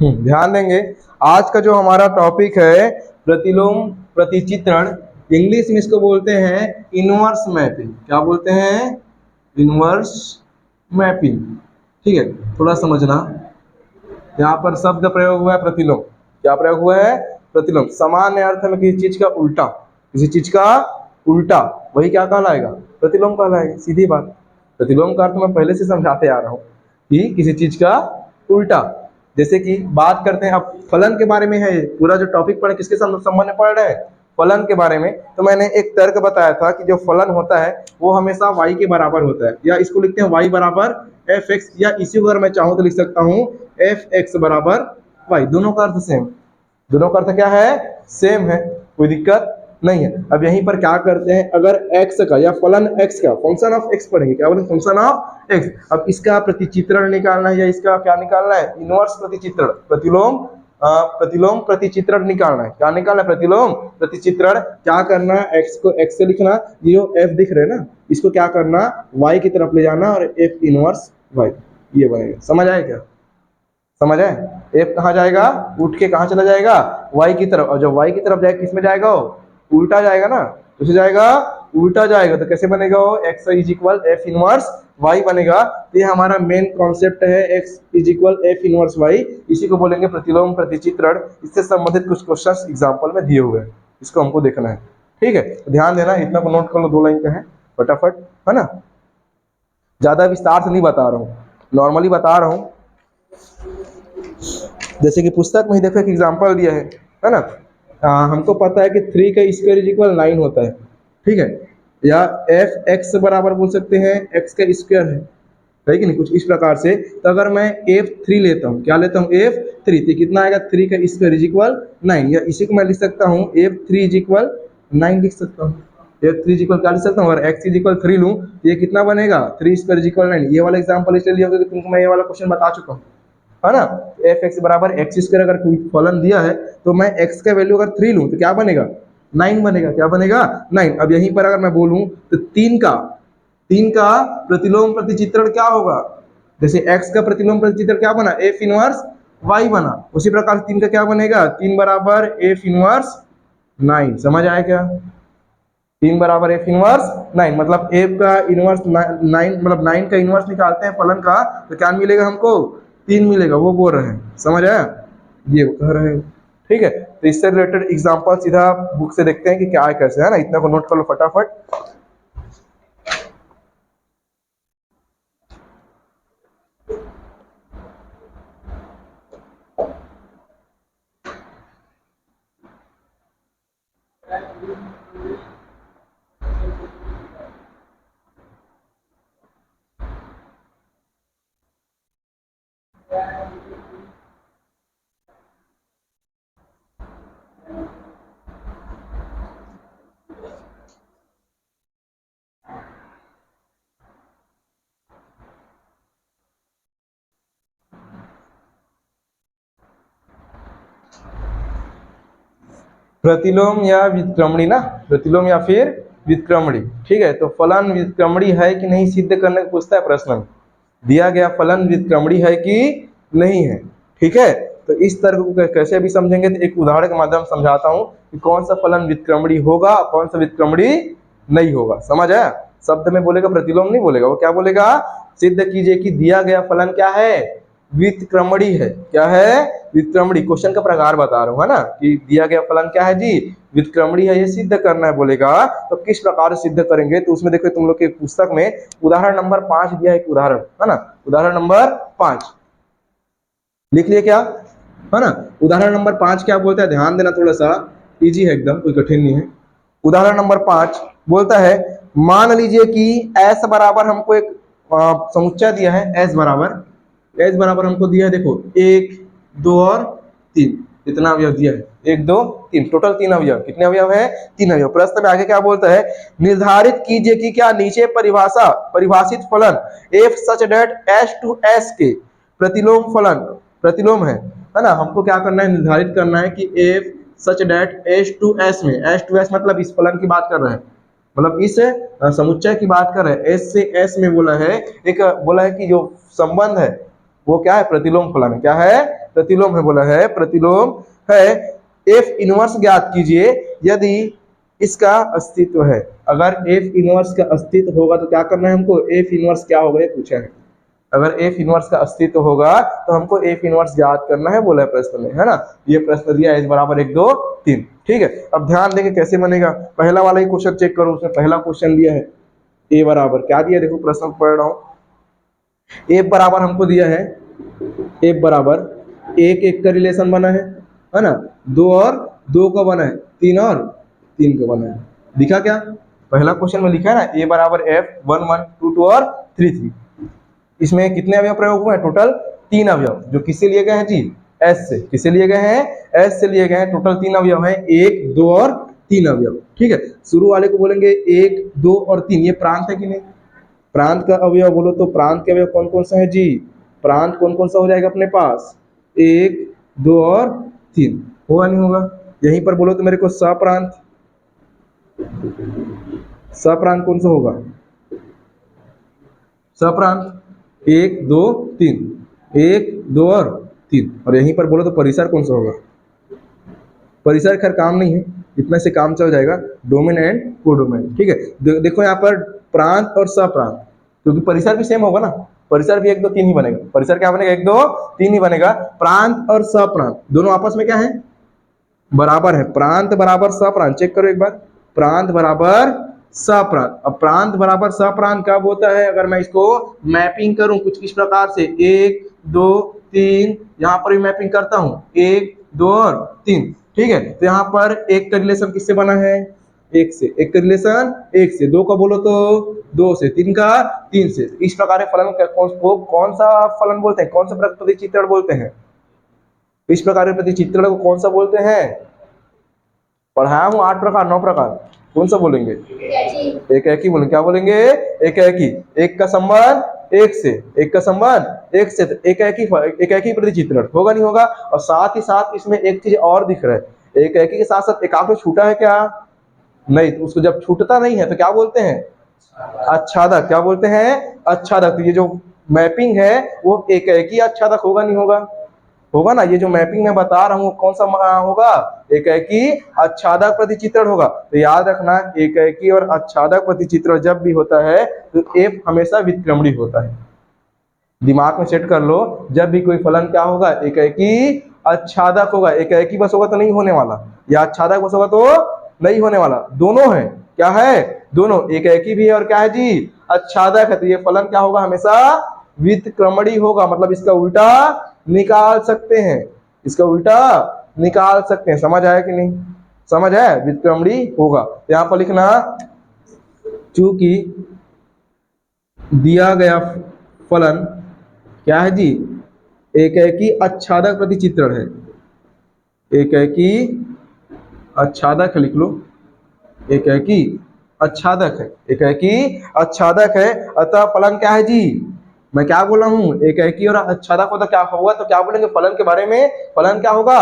ध्यान देंगे। आज का जो हमारा टॉपिक है प्रतिलोम प्रतिचित्रण, इंग्लिश में इसको बोलते हैं इनवर्स मैपिंग। क्या बोलते हैं? Inverse mapping. ठीक है, थोड़ा समझना। यहाँ पर शब्द प्रयोग हुआ है प्रतिलोम। क्या प्रयोग हुआ है? प्रतिलोम। सामान्य अर्थ में किसी चीज का उल्टा, किसी चीज का उल्टा, वही क्या कहलाएगा? प्रतिलोम कहलाएगा। सीधी बात। प्रतिलोम का अर्थ मैं पहले से समझाते आ रहा हूँ कि किसी चीज का उल्टा। जैसे कि बात करते हैं अब फलन के बारे में है, पूरा जो टॉपिक पढ़े किसके संबंध में पढ़ रहे हैं? फलन के बारे में। तो मैंने एक तर्क बताया था कि जो फलन होता है वो हमेशा y के बराबर होता है, या इसको लिखते हैं y बराबर fx, या इसी को अगर मैं चाहूं तो लिख सकता हूं fx बराबर y। दोनों का अर्थ सेम, दोनों का अर्थ क्या है? सेम है, कोई दिक्कत नहीं है। अब यहीं पर क्या करते हैं, अगर x का या फलन x का फंक्शन ऑफ x पढ़ेंगे। क्या बोले? Function of x। अब इसका प्रतिचित्रण निकालना है, या इसका क्या निकालना है? इनवर्स प्रतिचित्रण, प्रतिलोम प्रतिलोम प्रतिचित्रण निकालना है। क्या निकालना है? प्रतिलोम प्रतिचित्रण। क्या करना है? x को x से लिखना, ये f दिख रहे हैं ना, इसको क्या करना? y की तरफ ले जाना और f इनवर्स y, ये बनेगा। समझ आए क्या? समझ आए? f कहाँ जाएगा? उठ के कहाँ चला जाएगा? y की तरफ। और जब y की तरफ जाएगा किस में जाएगा? उल्टा जाएगा ना, तो जाएगा उल्टा जाएगा। तो कैसे बनेगा? x is equal f inverse y बनेगा। तो ये हमारा मेन कॉन्सेप्ट है, x is equal f inverse y। इसी को बोलेंगे प्रतिलोम प्रतिचित्रण। इससे संबंधित कुछ क्वेश्चंस एग्जांपल में दिए हुए हैं, इसको हमको देखना है। ठीक है, ध्यान देना, इतना को नोट कर लो, 2 लाइन का है, फटाफट, है ना। ज्यादा विस्तार से नहीं बता रहा हूँ, नॉर्मली बता रहा हूँ। जैसे कि पुस्तक में ही देखो एक एग्जाम्पल दिया है ना। हमको पता है कि 3 का स्क्वायर इज इक्वल 9 होता है। ठीक है, या एफ एक्स बराबर बोल सकते हैं एक्स का स्क्वायर है कि नहीं, कुछ इस प्रकार से। तो अगर मैं f3 लेता हूँ, क्या लेता हूँ? f3, तो कितना आएगा? 3 का स्क्वायर इज इक्वल 9, या इसी को मैं लिख सकता हूँ f3 इज इक्वल 9 लिख सकता हूँ। f3 इज इक्वल क्या लिख सकता हूँ? अगर x इज इक्वल 3 लूँ तो ये कितना बनेगा? 3 स्क्वायर इज इक्वल 9। ये वाला एग्जाम्पल इसलिए लिया क्योंकि तुमको मैं ये वाला क्वेश्चन बता चुका हूँ, है ना। एफ एक्स बराबर एक्स स्क्वायर अगर कोई फलन दिया है तो मैं x का वैल्यू अगर 3 लूँ तो क्या बनेगा? 9 बनेगा। क्या बनेगा? 9। अब यहीं पर अगर मैं बोलूँ तो 3 का प्रतिलोम प्रतिचित्रण क्या होगा? जैसे x का प्रतिलोम प्रतिचित्रण क्या बना? f इनवर्स y बना। उसी प्रकार 3 का क्या बनेगा? 3 बराबर f इनवर्स 9। समझ आया क्या? 3 बराबर f इनवर्स 9, मतलब f का इनवर्स 9, मतलब 9 का इनवर्स निकालते हैं फलन का तो क्या मिलेगा हमको? 3 मिलेगा, वो बोल रहे हैं। समझ आया? ये कह रहे हैं। ठीक है, तो इससे रिलेटेड एग्जांपल सीधा बुक से देखते हैं कि क्या है कैसे, है ना। इतना को नोट कर लो फटाफट। प्रतिलोम या व्युत्क्रमणी ना, प्रतिलोम या फिर व्युत्क्रमणी। ठीक है, तो फलन व्युत्क्रमणी है कि नहीं सिद्ध करने को पूछता है प्रश्न में। दिया गया फलन व्युत्क्रमणी है कि नहीं है। ठीक है, तो इस तर्क को कैसे भी समझेंगे तो एक उदाहरण के माध्यम समझाता हूं कि कौन सा फलन व्युत्क्रमणी होगा, कौन सा व्युत्क्रमणी नहीं होगा। समझ आया? शब्द में बोलेगा, प्रतिलोम नहीं बोलेगा। वो क्या बोलेगा? सिद्ध कीजिए कि दिया गया फलन क्या है? व्युत्क्रमणी है। क्या है? व्युत्क्रमणी। क्वेश्चन का प्रकार बता रहा हूँ, है ना, कि दिया गया फलन क्या है जी? व्युत्क्रमणी है, ये सिद्ध करना है बोलेगा। तो किस प्रकार सिद्ध करेंगे? तो उसमें देखो तुम लोग के पुस्तक में उदाहरण नंबर 5 दिया है, एक उदाहरण, है ना। उदाहरण नंबर 5 लिख लिए क्या, है ना। उदाहरण नंबर 5 क्या बोलता है? ध्यान देना, थोड़ा सा इजी है एकदम, कोई कठिन नहीं है। उदाहरण नंबर 5 बोलता है, मान लीजिए कि s बराबर हमको एक समुच्चय दिया है। s बराबर हमको दिया है, देखो 1 2 और 3, इतना अवयव दिया है। 1 2 3, टोटल 3 अवयव। कितने अवयव है? 3 अवयव। प्रश्न में आगे क्या बोलता है? निर्धारित कीजिए कि क्या नीचे परिभाषित फलन f such that s to s के प्रतिलोम फलन प्रतिलोम है ना। हमको क्या करना है? निर्धारित करना है कि f such that s to s में, s टू s मतलब इस फलन की बात कर रहे हैं, मतलब इस समुच्चय की बात कर रहे हैं। s से s में बोला है, एक बोला है कि जो संबंध है वो क्या है? प्रतिलोम फलन है। क्या है? प्रतिलोम है, बोला है प्रतिलोम है। एफ इनवर्स ज्ञात कीजिए यदि इसका अस्तित्व है। अगर एफ इनवर्स का अस्तित्व होगा तो क्या करना है हमको, एफ इनवर्स क्या होगा ये पूछा है। अगर एफ इनवर्स का अस्तित्व होगा तो हमको एफ इनवर्स ज्ञात करना है, बोला है प्रश्न में, है ना। ये प्रश्न दिया है बराबर 1 2 3, ठीक है। अब ध्यान देंगे कैसे बनेगा। पहला वाला ही क्वेश्चन चेक करो, उसमें पहला क्वेश्चन दिया है ए बराबर क्या दिया, देखो प्रश्न पढ़ रहा हूँ। ए बराबर हमको दिया है, ए बराबर 1 1 का रिलेशन बना है ना, 2 और 2 का बना है, 3 और 3 का बना है। दिखा क्या, पहला क्वेश्चन में लिखा है ना ए बराबर एफ 1 1 2 2 और 3 3। इसमें कितने अवयव प्रयोग हुए हैं, टोटल 3 अवयव, जो किससे लिए गए हैं जी, एस से। किससे लिए गए हैं, एस से लिए गए हैं। टोटल 3 अवयव हैं, 1 2 और 3 अवयव, ठीक है। शुरू वाले को बोलेंगे 1 2 और 3, ये प्रांत है कि नहीं, प्रांत का अवयव बोलो तो प्रांत के अवयव कौन कौन सा है जी, प्रांत कौन कौन सा हो जाएगा अपने पास, 1 2 और 3, होगा नहीं होगा। यहीं पर बोलो तो मेरे को सप्रांत, सप्रांत कौन सा होगा, सप्रांत 1 2 3, 1 2 और 3। और यहीं पर बोलो तो परिसर कौन सा होगा, परिसर खैर काम नहीं है, इतना से काम चल जाएगा, डोमेन एंड कोडोमेन, ठीक है। देखो यहाँ पर प्रांत और सप्रांत, क्योंकि परिसर भी सेम होगा ना, परिसर भी 1 2 3 ही बनेगा, परिसर क्या बनेगा 1 2 3 ही बनेगा। प्रांत और सप्रांत दोनों आपस में क्या है, बराबर है, प्रांत बराबर सप्रांत, चेक करो एक बार, प्रांत बराबर सप्रांत। अब प्रांत बराबर सप्रांत कब होता है, अगर मैं इसको मैपिंग करूं कुछ इस प्रकार से 1 2 3, यहाँ पर भी मैपिंग करता हूं 1 2 और 3, ठीक है। तो यहाँ पर 1 का रिलेशन किससे बना है, 1 से, 1 का रिलेशन 1 से, 2 का बोलो तो 2 से, 3 का 3 से। इस प्रकार फलन को कौन सा फलन बोलते हैं, कौन सा प्रतिचित्रण बोलते हैं, इस प्रकार के प्रतिचित्रण को कौन सा बोलते हैं, पढ़ाया हूं 8 प्रकार 9 प्रकार, कौन सा बोलेंगे, एक एक ही बोलेंगे, क्या बोलेंगे, एक एक ही। एक का संबंध 1 से, एक का संबंध 1 से, तो एक एक ही प्रतिचित्रण होगा नहीं होगा। और साथ ही साथ इसमें एक चीज और दिख रहा है, एक एक ही के साथ साथ एक आंख छूटा है क्या, नहीं, तो उसको जब छूटता नहीं है तो क्या बोलते हैं, आच्छादक, क्या बोलते हैं, आच्छादक। तो ये जो मैपिंग है वो एक ही आच्छादक होगा नहीं होगा, होगा ना। ये जो मैपिंग मैं बता रहा हूँ कौन सा होगा, एक ही आच्छादक प्रतिचित्रण होगा। तो याद रखना एक ही और आच्छादक प्रतिचित्रण जब भी होता है तो एफ हमेशा व्युत्क्रमणी होता है, दिमाग में सेट कर लो। जब भी कोई फलन क्या होगा, एक ही आच्छादक होगा, एक ही बस होगा तो नहीं होने वाला, या आच्छादक बस होगा तो नहीं होने वाला, दोनों है, क्या है, दोनों, एक ही भी है और क्या है जी, आच्छादक है। तो ये फलन क्या होगा, हमेशा व्युत्क्रमणी होगा, मतलब इसका उल्टा निकाल सकते हैं, इसका उल्टा निकाल सकते हैं। समझ आया कि नहीं, समझ है, व्युत्क्रमणी होगा। तो यहाँ पर लिखना, चूंकि दिया गया फलन क्या है जी, एक ही आच्छादक प्रतिचित्रण है, एक ही आच्छादक है, लिख लो, एक ही आच्छादक है, एक ही आच्छादक है। अतः फलन क्या है जी, मैं क्या बोला हूं, एक ही और आच्छादक होता क्या होगा, तो क्या बोलेंगे फलन के बारे में, फलन क्या होगा,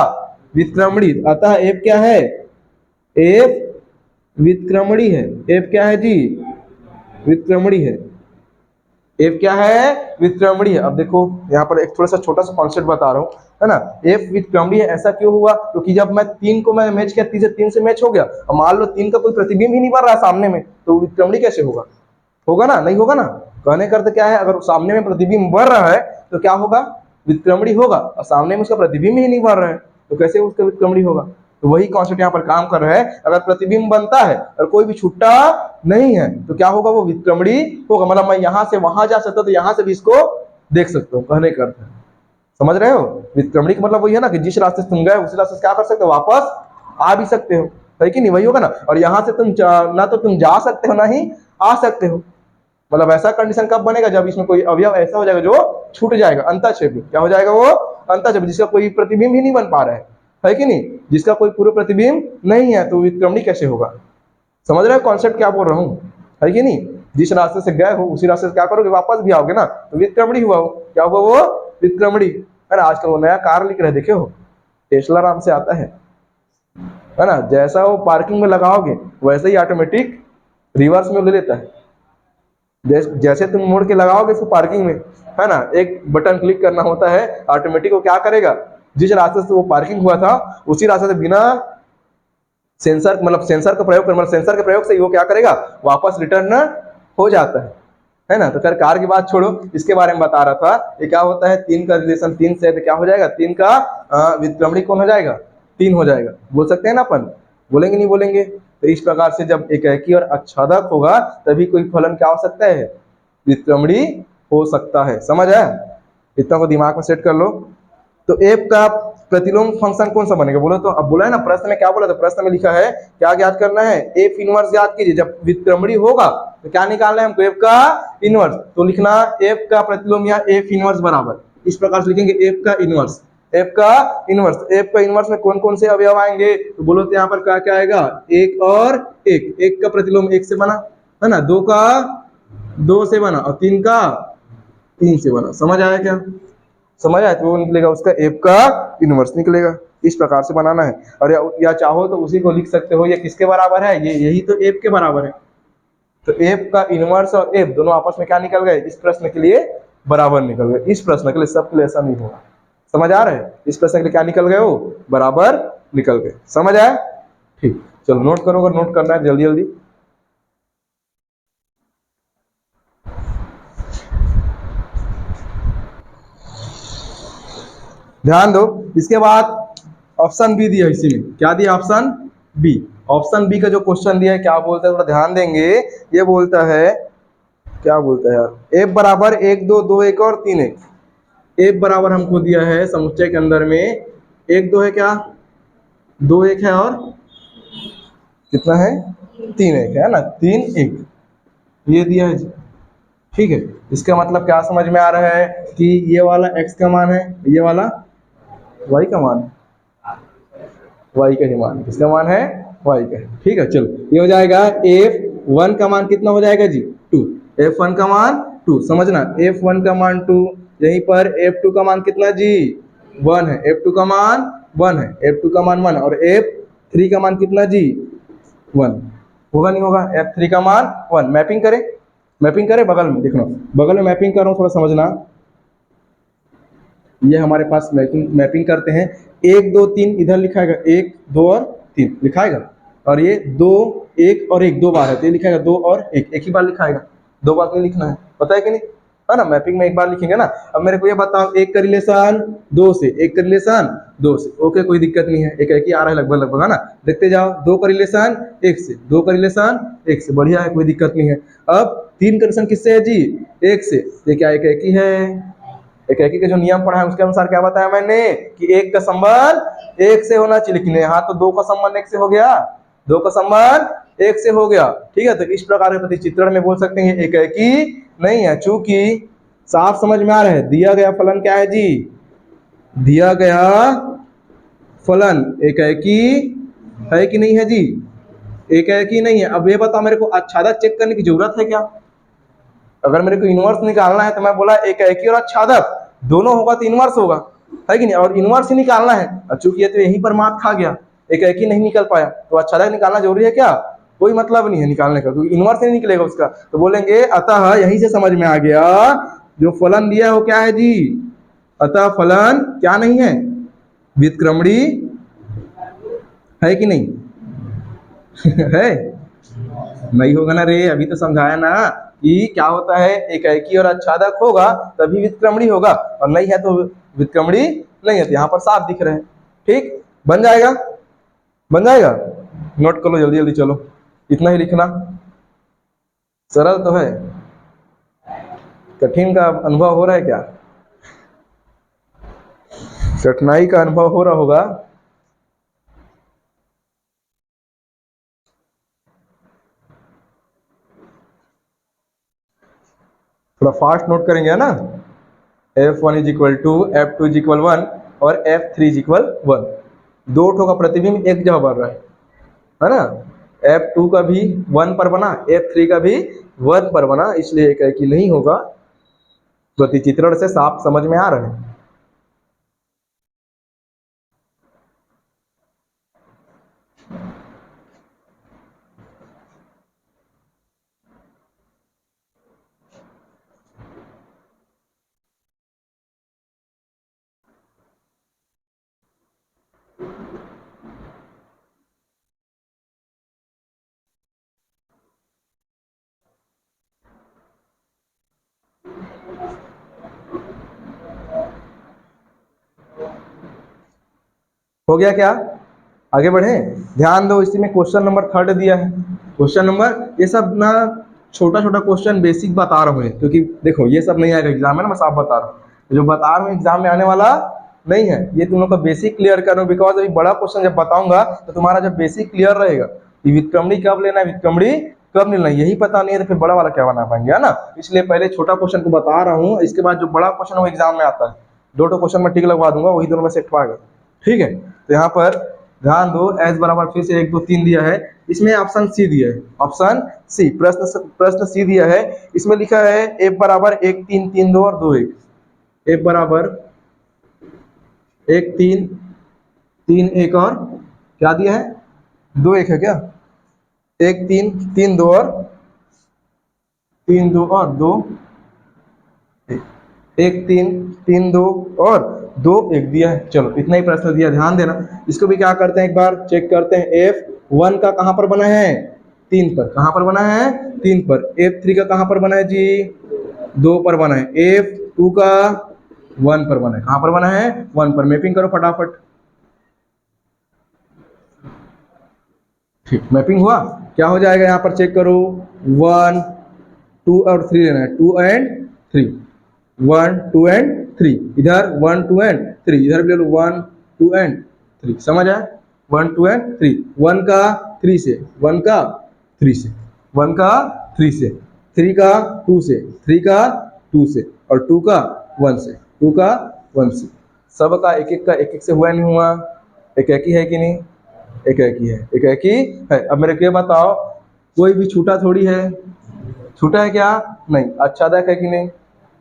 व्युत्क्रमणी। अतः एफ क्या है, एफ व्युत्क्रमणी है, एफ क्या है जी, व्युत्क्रमणी है, एफ क्या है, व्युत्क्रमणी है। अब देखो यहाँ पर एक थोड़ा सा छोटा सा कॉन्सेप्ट बता रहा हूँ, है ना। एफ व्युत्क्रमणी है, ऐसा क्यों हुआ, क्योंकि जब मैं 3 को मैं मैच किया, 3 से मैच हो गया, और मान लो 3 का कोई प्रतिबिंब ही नहीं बन रहा है सामने में, तो व्युत्क्रमणी कैसे होगा, होगा ना, नहीं होगा ना। कहने का अर्थ क्या है, अगर सामने में प्रतिबिंब बढ़ रहा है तो क्या होगा, व्युत्क्रमणी होगा, और सामने में उसका प्रतिबिंब ही नहीं बढ़ रहा है तो कैसे उसका व्युत्क्रमणी होगा। तो वही कॉन्सेप्ट यहाँ पर काम कर रहा है, अगर प्रतिबिंब बनता है और कोई भी छुट्टा नहीं है तो क्या होगा, वो व्युत्क्रमणी होगा। मतलब मैं यहाँ से वहां जा सकता हूँ तो यहाँ से भी इसको देख सकता हूँ, कहने का अर्थ है, समझ रहे हो। व्युत्क्रमणी का मतलब वही है ना कि जिस रास्ते से तुम गए उसी रास्ते से क्या कर सकते हो, वापस आ भी सकते हो, है कि नहीं, वही होगा ना। और यहाँ से तुम ना तो तुम जा सकते हो ना ही आ सकते हो, मतलब ऐसा कंडीशन कब बनेगा, जब इसमें कोई अवयव ऐसा हो जाएगा जो छूट जाएगा, अंतःक्षेपी, क्या हो जाएगा वो, अंतःक्षेपी, जिसका कोई प्रतिबिंब ही नहीं बन पा रहा है कि नहीं, जिसका कोई पूर्व प्रतिबिंब नहीं है, तो व्युत्क्रमणी कैसे होगा। समझ रहे हो कॉन्सेप्ट क्या बोल रहा हूँ, है कि नहीं। जिस रास्ते से गए हो उसी रास्ते से क्या करोगे, वापस भी आओगे ना, तो व्युत्क्रमणी हुआ, क्या हुआ, वो व्युत्क्रमणी है ना। आजकल वो नया कार लिख रहे, देखे हो, टेस्ला नाम से आता है ना। जैसा वो पार्किंग में लगाओगे वैसे ही ऑटोमेटिक रिवर्स में ले लेता है, जैसे तुम मोड़ के लगाओगे इसको पार्किंग में, है ना, एक बटन क्लिक करना होता है, ऑटोमेटिक वो क्या करेगा, जिस रास्ते से वो पार्किंग हुआ था उसी रास्ते से बिना सेंसर मतलब सेंसर का प्रयोग मतलब सेंसर के प्रयोग से ही वो क्या करेगा, वापस रिटर्न हो जाता है ना। तो खैर कार की बात छोड़ो, इसके बारे में बता रहा था ये क्या होता है, तीन का रिलेशन, तीन से क्या हो जाएगा, तीन का व्युत्क्रमणी कौन हो जाएगा, तीन हो जाएगा। बोल सकते हैं ना अपन, बोलेंगे नहीं बोलेंगे। तो इस प्रकार से जब एकाकी और अच्छादक होगा तभी कोई फलन क्या हो सकता है, व्युत्क्रमणी हो सकता है। समझ आया, इतना को दिमाग में सेट कर लो। तो एफ का प्रतिलोम फंक्शन कौन सा बनेगा बोलो तो। अब बोला है ना प्रश्न में, क्या बोला था प्रश्न में लिखा है क्या ज्ञात करना है, एफ इनवर्स ज्ञात कीजिए। जब व्युत्क्रमणी होगा तो क्या निकालना है हमको, एफ का इनवर्स। तो लिखना एफ का प्रतिलोम या एफ इनवर्स बराबर, इस प्रकार से लिखेंगे एफ का इनवर्स, एफ का इनवर्स। एफ का इनवर्स में कौन कौन से अवयव आएंगे तो बोलो तो यहाँ पर क्या क्या आएगा, एक और एक, एक का प्रतिलोम एक से बना है ना, दो का दो से बना और तीन का तीन से बना। समझ आया क्या, समझ आया, तो वो निकलेगा उसका एफ का इनवर्स निकलेगा। इस प्रकार से बनाना है। और या चाहो तो उसी को लिख सकते हो, ये किसके बराबर है, ये यही तो एफ के बराबर है। तो एफ का इनवर्स और एफ दोनों आपस में क्या निकल गए, इस प्रश्न के लिए बराबर निकल गए। इस प्रश्न के लिए, सबके लिए ऐसा नहीं होगा। समझ आ रहा है, इस प्रश्न के लिए क्या निकल गए, वो बराबर निकल गए। समझ आया, ठीक। चलो नोट करो, अगर नोट करना है जल्दी जल्दी। ध्यान दो, इसके बाद ऑप्शन बी दिया इसी में, क्या दिया ऑप्शन बी। ऑप्शन बी का जो क्वेश्चन दिया है क्या बोलता है, थोड़ा ध्यान देंगे। ये बोलता है, क्या बोलता है यार, एफ बराबर एक दो, दो एक और तीन एक। एफ बराबर हमको दिया है समुच्चय के अंदर में, एक दो है क्या, दो एक है और कितना है, तीन एक है ना, तीन एक, ये दिया है जी। ठीक है, इसका मतलब क्या समझ में आ रहा है कि ये वाला x का मान है, ये वाला y का मान है, y का ही मान, किसका मान है, y का। ठीक है, चलो ये हो जाएगा f1 का मान कितना हो जाएगा जी, 2। f1 का मान 2, समझना f1 का मान 2, यहीं पर f2 का मान कितना जी, 1 है, f2 का मान 1 है, f2 का मान 1 और f3 का मान कितना जी, 1। होगा नहीं होगा, f3 का मान 1। मैपिंग करें, मैपिंग करें बगल में, देखना बगल में मैपिंग कर रहा हूँ, थोड़ा समझना। ये हमारे पास मैपिंग मैपिंग करते हैं, एक दो तीन इधर लिखाएगा, एक दो और तीन लिखाएगा, और ये दो एक और एक दो बार है तो ये लिखाएगा दो और एक ही बार लिखाएगा, दो बार नहीं लिखना है, पता है कि नहीं, है ना। मैपिंग में एक बार लिखेंगे ना। अब मेरे को ये बताओ, एक का रिलेशन दो से, एक का रिलेशन दो से, ओके कोई दिक्कत नहीं है, एक ही आ रहा है लगभग लगभग, है ना। देखते जाओ, दो का रिलेशन एक से, दो का रिलेशन एक से, बढ़िया है, कोई दिक्कत नहीं है। अब तीन का रिलेशन किससे है जी, एक से, ये क्या एक ही है। एकाकी का जो नियम पढ़ा है उसके अनुसार क्या बताया मैंने कि एक का संबंध एक से होना चाहिए, लेकिन यहाँ तो दो का संबंध एक से हो गया, दो का संबंध एक से हो गया। ठीक है, तो इस प्रकार के प्रतिचित्रण में बोल सकते हैं एकाकी नहीं है, चूंकि साफ समझ में आ रहा है, दिया गया फलन क्या है जी, दिया गया फलन एकाकी है कि नहीं है जी, एकाकी नहीं है। अब ये बताओ मेरे को अच्छादक चेक करने की जरूरत है क्या, अगर मेरे को इनवर्स निकालना है तो मैं बोला एकाकी और अच्छादक दोनों होगा तो इनवर्स होगा, है कि नहीं, और इनवर्स ही निकालना है। चूंकि ये तो यहीं पर मात खा गया, एकाकी नहीं निकल पाया, तो अच्छादक निकालना जरूरी है क्या, कोई मतलब नहीं है निकालने का, क्योंकि इनवर्स नहीं निकलेगा उसका। तो बोलेंगे अतः, यहीं से समझ में आ गया जो फलन दिया हो क्या है जी, अतः फलन क्या नहीं है, व्युत्क्रमणी है कि नहीं है, नहीं होगा ना रे, अभी तो समझाया ना कि क्या होता है, एकाकी और अच्छादक होगा तभी व्युत्क्रमणी होगा, और नहीं है तो व्युत्क्रमणी नहीं है, तो यहाँ पर साफ दिख रहे हैं। ठीक, बन जाएगा, बन जाएगा, नोट कर लो जल्दी जल्दी, चलो इतना ही लिखना, सरल तो है, कठिन का अनुभव हो रहा है क्या, कठिनाई का अनुभव हो रहा होगा। थोड़ा फास्ट नोट करेंगे, है ना। F1 is equal to F2 is equal 1 और F3 इज इक्वल 1, दो ठो का प्रतिबिंब एक जगह बढ़ रहा है ना। F2 का भी 1 पर बना, F3 का भी 1 पर बना, इसलिए एक ही नहीं होगा। प्रतिचित्रण से साफ समझ में आ रहा है। हो गया क्या? आगे बढ़े, ध्यान दो, इसी में क्वेश्चन नंबर 3 दिया है। क्वेश्चन नंबर, ये सब ना छोटा छोटा क्वेश्चन बेसिक बता रहा हूँ, क्योंकि देखो ये सब नहीं आएगा एग्जाम में ना, मैं साफ बता रहा हूँ। जो बता रहा हूँ एग्जाम में आने वाला नहीं है, ये तुम लोग का बेसिक क्लियर कर रहा हूँ, बिकॉज अभी बड़ा क्वेश्चन जब बताऊंगा तो तुम्हारा जब बेसिक क्लियर रहेगा कि विक्रमणी कब लेना है, विक्रमणी कब लेना है, यही पता नहीं है तो फिर बड़ा वाला क्या बना पाएंगे, है ना। इसलिए पहले छोटा क्वेश्चन को बता रहा हूँ, इसके बाद जो बड़ा क्वेश्चन है वो एग्जाम में आता है। 2 क्वेश्चन में टिक लगवा दूंगा, वही दोनों में सेट पाएगा। ठीक है, तो यहाँ पर ध्यान दो, एस बराबर फिर से 1 2 3 दिया है, इसमें ऑप्शन सी दिया है, ऑप्शन सी, प्रश्न सी दिया है। इसमें लिखा है एफ बराबर 1 3 3 2 और 2 1, एफ बराबर 1 3 3 1 और क्या दिया है, 2 1 है क्या, 1 3 3 2 और 3 2 और 2 1 3 3 2 और 2 1 दिया है। चलो इतना ही प्रश्न दिया, ध्यान देना। इसको भी क्या करते हैं, एक बार चेक करते हैं। F1 का कहां पर बना है, 3 पर। कहां पर बना है, 3 पर। F3 का कहां पर बना है जी, 2 पर बना है। F2 का 1 पर बना है। कहां पर बना है, 1 पर। मैपिंग करो फटाफट। ठीक, मैपिंग हुआ। क्या हो जाएगा यहाँ पर, चेक करो। 1 2 और 3 लेना है, 2 एंड 3, 1 2 एंड 3, इधर 1 2 एंड 3, इधर भी ले लो 1 2 एंड 3। समझ आया, 1 2 एंड 3, 1 का 3 से, 1 का 3 से, 1 का 3 से, 3 का 2 से, 3 का 2 से, और 2 का 1 से, 2 का 1 से। सब का एक एक का एक एक से हुआ नहीं हुआ, एक एक ही है कि नहीं, एक एक ही है, एक एक ही है। अब मेरे को ये बताओ, कोई भी छूटा थोड़ी है, छूटा है क्या, नहीं। आच्छादक है कि नहीं,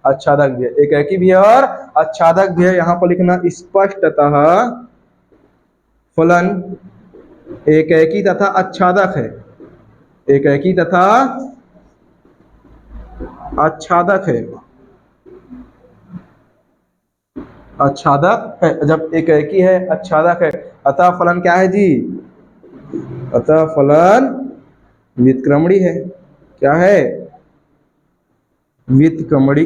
आच्छादक भी है, एक एक ही भी है और आच्छादक भी है। यहां पर लिखना स्पष्टतः फलन एक ही तथा आच्छादक है, एक ही तथा आच्छादक है, आच्छादक है। जब एक ही है, आच्छादक है, अतः फलन क्या है जी, अतः फलन व्युत्क्रमणी है। क्या है, व्युत्क्रमणी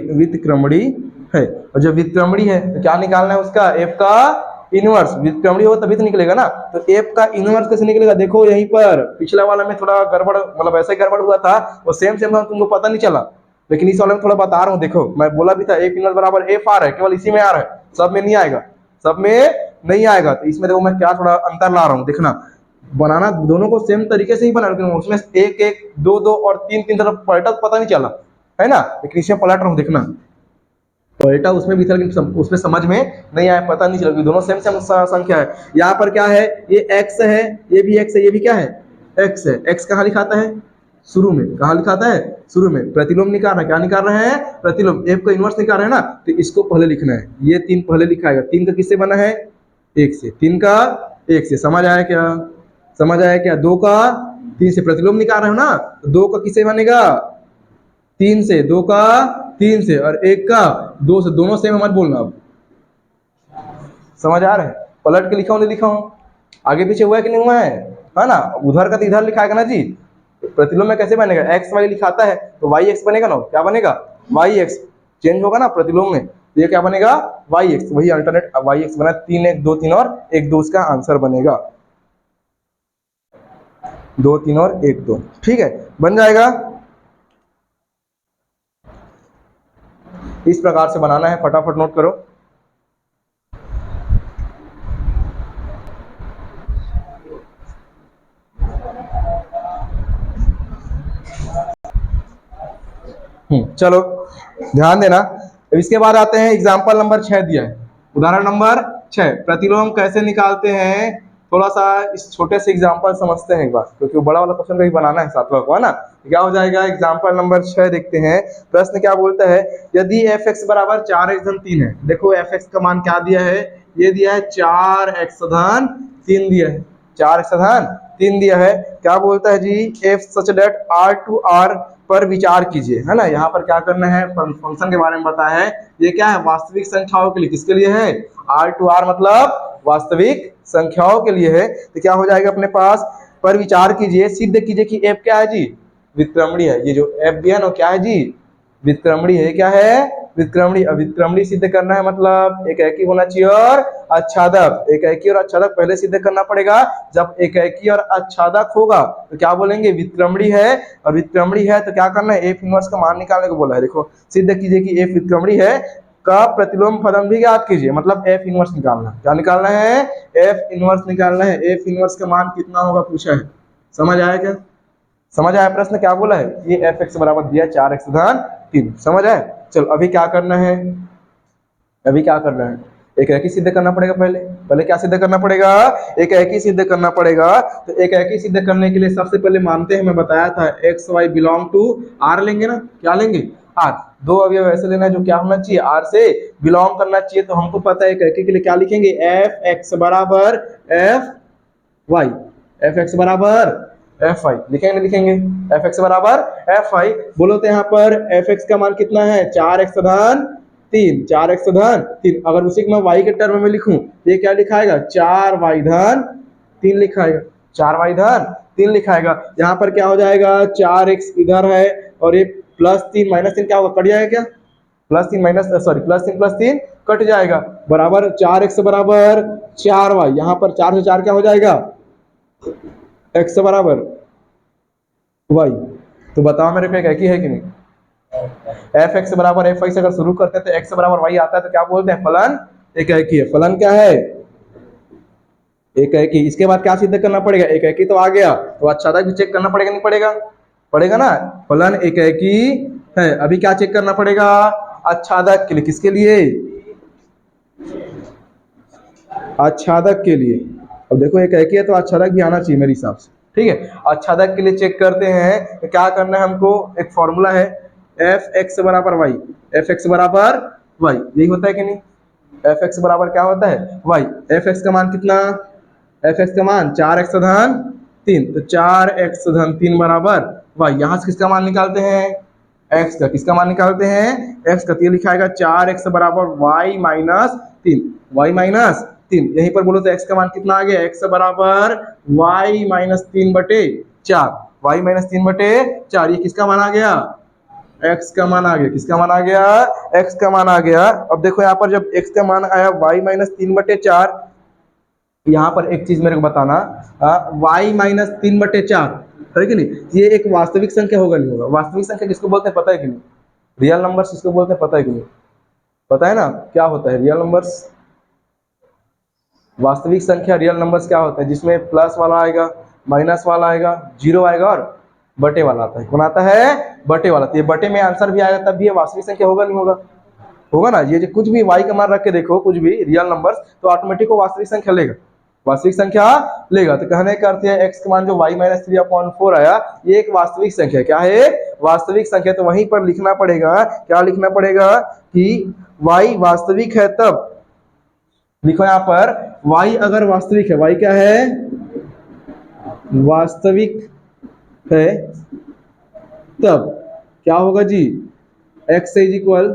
है। और जब व्युत्क्रमणी है तो क्या निकालना है उसका, एफ का इनवर्स। व्युत्क्रमणी हो तभी तो निकलेगा ना, तो एफ का इनवर्स कैसे निकलेगा, देखो यहीं पर पिछला वाला में थोड़ा गड़बड़, मतलब ऐसे गड़बड़ हुआ था, वो सेम तुमको पता नहीं चला, लेकिन इस वाले में थोड़ा बता रहा हूँ। देखो मैं बोला भी था एफ इनवर्स बराबर एफ आ रहा है, केवल इसी में आ रहा है, सब में नहीं आएगा, सब में नहीं आएगा। तो इसमें देखो मैं क्या थोड़ा अंतर ला रहा हूँ, देखना। बनाना दोनों को सेम तरीके से ही बना, लेकिन उसमें 1 1 2 2 और 3 3 तरफ पलटा तो पता नहीं चला, है ना। लेकिन इसमें पलट रहा हूँ, देखना। पलटा उसमें भी था, लेकिन उसमें समझ में नहीं आया, पता नहीं चला, दोनों सेम सेम संख्या है। यहाँ पर क्या है, ये x है, ये भी x है, ये भी क्या है, x है। x कहाँ लिखाता है, शुरू में। कहाँ लिखाता है, शुरू में। प्रतिलोम निकाल रहा है, क्या निकाल रहे हैं, प्रतिलोम। f का इनवर्स निकाल रहे हैं ना, तो इसको पहले लिखना है। ये 3 पहले लिखाएगा। 3 का किससे बना है, 1 से। 3 का 1 से, समझ आया क्या, समझ आया क्या। 2 का 3 से, प्रतिलोम निकाल रहे हो ना, तो 2 का किससे बनेगा, 3 से। 2 का 3 से, और 1 का 2 से, दोनों सेम मत बोलना। अब समझ आ रहा है, पलट के लिखा हूं, नहीं लिखा हूं, आगे पीछे हुआ है कि नहीं हुआ है ना। उधर का तो इधर लिखाएगा ना जी। प्रतिलोम में कैसे बनेगा, एक्स वाई लिखाता है तो वाई एक्स बनेगा ना, क्या बनेगा, वाई एक्स। चेंज होगा ना प्रतिलोम में, तो ये क्या बनेगा, वाई एक्स, वही अल्टरनेट वाई एक्स बना। 3 1 2 3 और 1 2 इसका आंसर बनेगा, 2 3 और 1 2, ठीक है, बन जाएगा। इस प्रकार से बनाना है, फटाफट नोट करो। चलो ध्यान देना। इसके बाद आते हैं एग्जाम्पल नंबर 6 दिया है, उदाहरण नंबर 6, प्रतिलोम कैसे निकालते हैं। थोड़ा सा इस छोटे से एग्जाम्पल समझते हैं एक बार, क्योंकि बड़ा वाला क्वेश्चन का ही बनाना है सातवां को, है ना। क्या हो जाएगा, एग्जाम्पल नंबर 6 देखते हैं। प्रश्न क्या बोलता है, यदि एफ एक्स बराबर 4x3 है। देखो एफ एक्स का मान क्या दिया है, ये दिया है 4x3 दिया है, 4x3 दिया है। क्या बोलता है जी, if such date are to are पर विचार कीजिए, है ना। यहाँ पर क्या करना है, फंक्शन के बारे में बताया है। ये क्या है, वास्तविक संख्याओं के लिए, किसके लिए है, आर टू आर मतलब वास्तविक संख्याओं के लिए है। तो क्या हो जाएगा अपने पास, पर विचार कीजिए, सिद्ध कीजिए कि एफ क्या है जी, व्युत्क्रमणी है। ये जो एफ दिया ना क्या है जी, व्युत्क्रमणी है। क्या है, व्युत्क्रमणी। अब व्युत्क्रमणी सिद्ध करना है मतलब एकाकी होना चाहिए और आच्छादक। एकाकी और आच्छादक पहले सिद्ध करना पड़ेगा। जब एकाकी और आच्छादक होगा तो क्या बोलेंगे, व्युत्क्रमणी है। और व्युत्क्रमणी है तो क्या करना है, एफ इनवर्स का मान निकालने को बोला है। देखो सिद्ध कीजिए कि एफ व्युत्क्रमणी है का प्रतिलोम फलन भी ज्ञात कीजिए, मतलब एफ इनवर्स निकालना। क्या निकालना है, एफ इनवर्स निकालना है। एफ इनवर्स का मान कितना होगा पूछा है, समझ आया क्या? समझ आया प्रश्न क्या बोला है? ये एफ एक्स बराबर दिया 4x धन 3, समझ आए? चलो अभी क्या करना है, अभी क्या करना है, एक एक ही सिद्ध करना पड़ेगा। पहले पहले क्या सिद्ध करना पड़ेगा, एक एक ही सिद्ध करना पड़ेगा। तो एक एक ही सिद्ध करने के लिए सबसे पहले मानते हैं, मैं बताया था X Y belong to R लेंगे ना, क्या लेंगे, आर। दो अवयव ऐसे लेना है जो क्या होना चाहिए, आर से बिलोंग करना चाहिए। तो हमको पता है एक एक के लिए क्या लिखेंगे, एफ एक्स बराबर एफ वाई, एफ एक्स बराबर एफ वाई लिखेंगे, लिखेंगे एफ एक्स बराबर एफ वाई। बोलो तो यहाँ पर एफ एक्स का मान कितना है, 4x धन 3, 4x धन 3। अगर उसी को मैं y के टर्म में लिखूं तो ये क्या लिखाएगा, 4y धन 3 लिखाएगा, 4y धन 3 लिखाएगा। यहाँ पर क्या हो जाएगा, 4x इधर है और ये +3 -3 क्या होगा, कट जाएगा क्या, +3 माइनस सॉरी +3 कट जाएगा, बराबर 4x बराबर 4y। यहाँ पर 4 से 4 क्या हो जाएगा, x बराबर y। तो बताओ मेरे को एक ही है कि नहीं, एफ एक्स बराबर एफ वाई से अगर शुरू करते हैं तो एक्स बराबर वाई आता है तो क्या बोलते हैं, फलन एकाकी है। फलन क्या है, एकाकी। इसके बाद क्या सिद्ध करना पड़ेगा, एकाकी तो आ गया, तो आच्छादक भी चेक करना पड़ेगा, नहीं पड़ेगा, पड़ेगा ना। फलन एकाकी है, अभी क्या चेक करना पड़ेगा, आच्छादक के लिए। किसके लिए, आच्छादक के लिए। अब देखो एकाकी है तो आच्छादक भी आना चाहिए मेरे हिसाब से, ठीक है। आच्छादक के लिए चेक करते हैं तो क्या करना है हमको, एक फॉर्मूला है एफ एक्स बराबर वाई, एफ एक्स बराबर वाई, यही होता है कि नहीं, एफ एक्स बराबर क्या होता है, वाई। एफ एक्स का मान कितना, एफ एक्स का मान 4x धन 3, तो 4x धन 3 बराबर वाई। यहाँ से किसका मान निकालते हैं, x का। किसका मान निकालते हैं, x का। तो ये लिखाएगा 4x बराबर y माइनस 3, y माइनस 3। यहीं पर बोलो तो x का मान कितना आ गया, x बराबर y माइनस 3 बटे 4, y माइनस 3 बटे 4। ये किसका मान आ गया, x का मान आ गया। किसका मान आ गया, x का मान आ गया। अब देखो यहाँ पर जब x का मान आया y माइनस 3 बटे 4, यहाँ पर एक चीज मेरे को बताना, y माइनस 3 बटे 4 है कि नहीं, ये एक वास्तविक संख्या होगा नहीं होगा। वास्तविक संख्या किसको बोलते हैं पता है कि नहीं, रियल नंबर्स किसको बोलते हैं पता है कि नहीं, पता है ना क्या होता है रियल नंबर्स, वास्तविक संख्या रियल नंबर्स क्या होता है, जिसमें प्लस वाला आएगा, माइनस वाला आएगा, जीरो आएगा और बटे वाला आता है। कौन आता है, बटे वाला। तो ये बटे में आंसर भी आएगा तब भी ये वास्तविक संख्या होगा नहीं होगा, होगा ना। ये जो कुछ भी y का मान रख के देखो, कुछ भी रियल नंबर्स, तो ऑटोमेटिक वो वास्तविक संख्या लेगा, वास्तविक संख्या लेगा। तो कहने का अर्थ है x का मान जो y माइनस 3/4 आया, ये एक वास्तविक संख्या, क्या है, वास्तविक संख्या। तो वहीं पर लिखना पड़ेगा, क्या लिखना पड़ेगा कि y वास्तविक है तब, लिखो यहाँ पर y अगर वास्तविक है, y क्या है, वास्तविक है तब क्या होगा जी, x is equal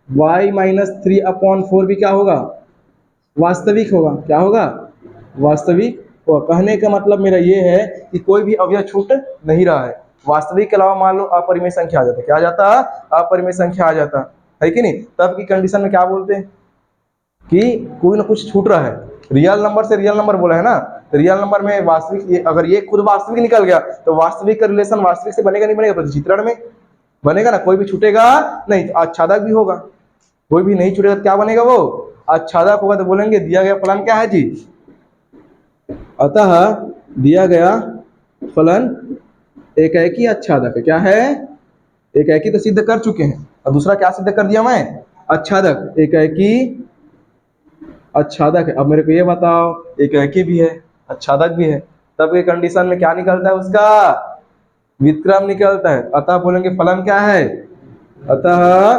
y minus 3/4 भी क्या होगा, वास्तविक होगा। क्या होगा, वास्तविक। और कहने का मतलब मेरा ये है कि कोई भी अवयव छूट नहीं रहा है। वास्तविक के अलावा मान लो अपरिमेय संख्या आ जाता, क्या आ जाता, अपरिमेय संख्या आ जाता है कि नहीं। तब की कंडीशन में क्या बोलते हैं कि कोई ना कुछ छूट रहा है। रियल नंबर से रियल नंबर बोला है ना, तो रियल नंबर में वास्तविक, अगर ये खुद वास्तविक निकल गया तो वास्तविक का रिलेशन वास्तविक से बनेगा नहीं बनेगा, प्रतिचित्रण में बनेगा ना, कोई भी छूटेगा नहीं। तो आच्छादक भी होगा, कोई भी नहीं छूटेगा तो क्या बनेगा, वो आच्छादक होगा। तो बोलेंगे दिया गया फलन क्या है जी, अतः दिया गया फलन एकाकी आच्छादक है। क्या है, एकाकी तो सिद्ध कर चुके हैं, और दूसरा क्या सिद्ध कर दिया मैं, आच्छादक। एकाकी आच्छादक है। अब मेरे को ये बताओ, एकाकी भी है आच्छादक भी है, तब के कंडीशन में क्या निकलता है, उसका व्युत्क्रम निकलता है। अतः बोलेंगे फलन क्या है, अतः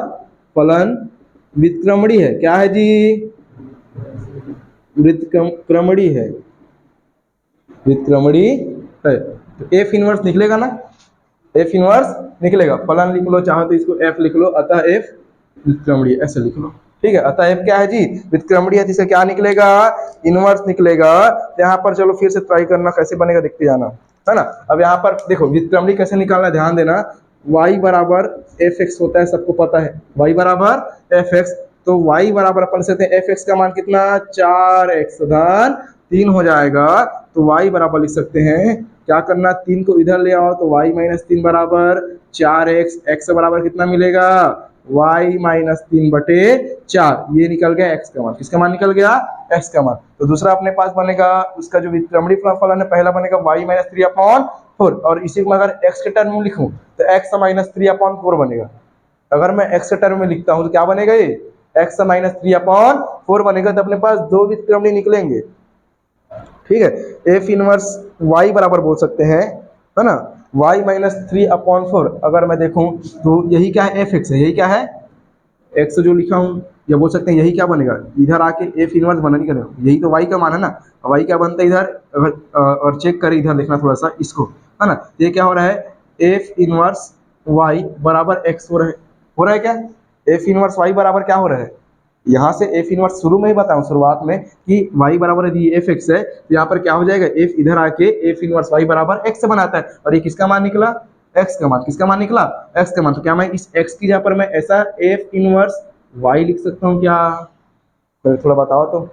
फलन व्युत्क्रमणी है। क्या है जी, व्युत्क्रमणी है, व्युत्क्रमणी है। तो एफ इनवर्स निकलेगा ना, एफ इनवर्स निकलेगा। फलन लिख लो, चाहो तो इसको एफ लिख लो, अतः एफ व्युत्क्रमणी, ऐसे लिख लो, ठीक है। अतः एफ क्या है जी, व्युत्क्रमणी है, जिसका क्या निकलेगा, इनवर्स निकलेगा। तो यहाँ पर चलो फिर से ट्राई करना, कैसे बनेगा देखते जाना, है ना। अब यहाँ पर देखो व्युत्क्रमणी कैसे निकालना, ध्यान देना। y बराबर एफ एक्स होता है, सबको पता है y बराबर एफ एक्स। तो y बराबर अपन से एफ एक्स का मान कितना 4x धन 3 हो जाएगा। तो y बराबर लिख सकते हैं, क्या करना 3 को इधर ले आओ तो y माइनस 3 बराबर 4x, x बराबर कितना मिलेगा y माइनस 3 बटे 4, ये निकल गया x का मान। किसका मान निकल गया x का मान। तो दूसरा अपने पास बनेगा उसका जो विक्रमणी फलन है, पहला बनेगा y माइनस 3 अपॉन 4, और इसी को अगर x के टर्म में लिखूं तो x माइनस 3 अपॉन 4 बनेगा। अगर मैं x के टर्म में लिखता हूं तो क्या बनेगा ये x माइनस 3 अपॉन 4 बनेगा। तो अपने पास दो विक्रमणी निकलेंगे, ठीक है। एफ इनवर्स y बराबर बोल सकते हैं, है ना, y माइनस 3 अपॉन 4। अगर मैं देखूं तो यही क्या है एफ एक्स है, यही क्या है x जो लिखा हूं, या बोल सकते हैं यही क्या बनेगा, इधर आके एफ इनवर्स बना नहीं करेगा, यही तो y का मान है ना। y क्या बनता है इधर, अगर और चेक करें इधर देखना थोड़ा सा इसको, है ना। ये क्या हो रहा है एफ इनवर्स y बराबर x हो रहा है क्या, एफ इनवर्स y बराबर क्या हो रहा है, यहाँ से एफ इनवर्स शुरू में ही बताऊं शुरुआत में कि y बराबर यदि एफ एक्स है तो यहाँ पर क्या हो जाएगा एफ इधर आके एफ इनवर्स y बराबर x से बनाता है, और ये किसका मान निकला x का मान। किसका मान निकला x का मान। तो क्या मैं इस x की जगह पर मैं ऐसा एफ इनवर्स y लिख सकता हूँ क्या, तो थोड़ा बताओ तो,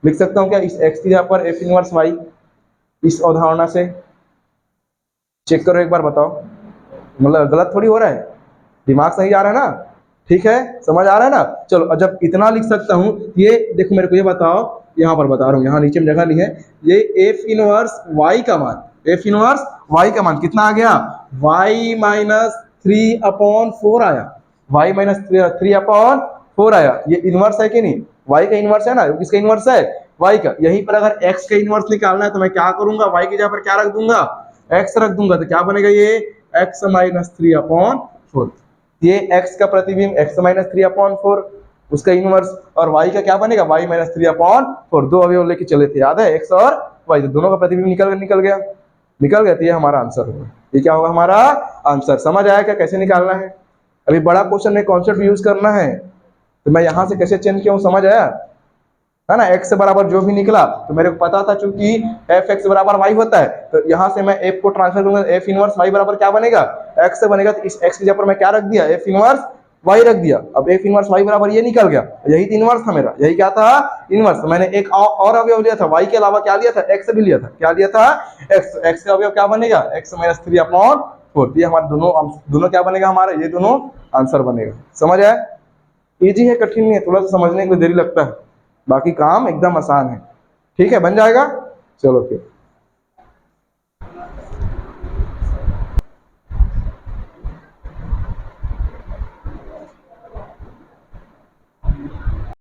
लिख सकता हूँ क्या इस x की जगह पर एफ इनवर्स y, इस अवधारणा से चेक करो एक बार बताओ, मतलब गलत थोड़ी हो रहा है, दिमाग सही आ रहा है ना, ठीक है, समझ आ रहा है ना। चलो जब इतना लिख सकता हूं, ये देखो मेरे को ये बताओ, यहाँ पर बता रहा हूँ, यहाँ नीचे में जगह नहीं है, ये एफ इनवर्स y का मान, एफ इनवर्स y का मान कितना आ गया y माइनस 3 अपॉन 4 आया, y माइनस 3 अपॉन 4 आया। ये इनवर्स है कि नहीं, y का इनवर्स है ना, किसका इनवर्स है y का। यहीं पर अगर x का इनवर्स निकालना है तो मैं क्या करूंगा, y की जगह पर क्या रख दूंगा x रख दूंगा, तो क्या बनेगा ये x माइनस 3 अपॉन 4। ये x का प्रतिबिंब x माइनस 3 अपॉन 4 उसका इनवर्स, और y का क्या बनेगा y माइनस 3 अपॉन 4। दो अवयव लेके चले थे, याद है x और y, तो दोनों का प्रतिबिंब निकल गया। तो ये हमारा आंसर होगा, ये क्या होगा हमारा आंसर। समझ आया क्या कैसे निकालना है। अभी बड़ा क्वेश्चन में कॉन्सेप्ट यूज करना है, तो मैं यहाँ से कैसे चेंज किया हूँ समझ आया, है ना। x से बराबर जो भी निकला तो मेरे को पता था चूंकि एफ एक्स बराबर y होता है, तो यहाँ से मैं f को ट्रांसफर करूंगा, एफ इनवर्स y बराबर क्या बनेगा x से बनेगा, तो इस x की जगह पर मैं क्या रख दिया एफ इनवर्स y रख दिया। अब एफ इनवर्स y बराबर ये निकल गया, यही तो इनवर्स था मेरा, यही क्या था इनवर्स। तो मैंने एक और अवयव लिया था y के अलावा, क्या लिया था x भी लिया था, क्या लिया था x का अवयव क्या बनेगा x माइनस 3 अपॉन 4। ये हमारे दोनों क्या बनेगा हमारा, ये दोनों आंसर बनेगा। समझ आया, इजी है कठिन नहीं है, थोड़ा सा समझने में देरी लगता है, बाकी काम एकदम आसान है, ठीक है बन जाएगा। चलो फिर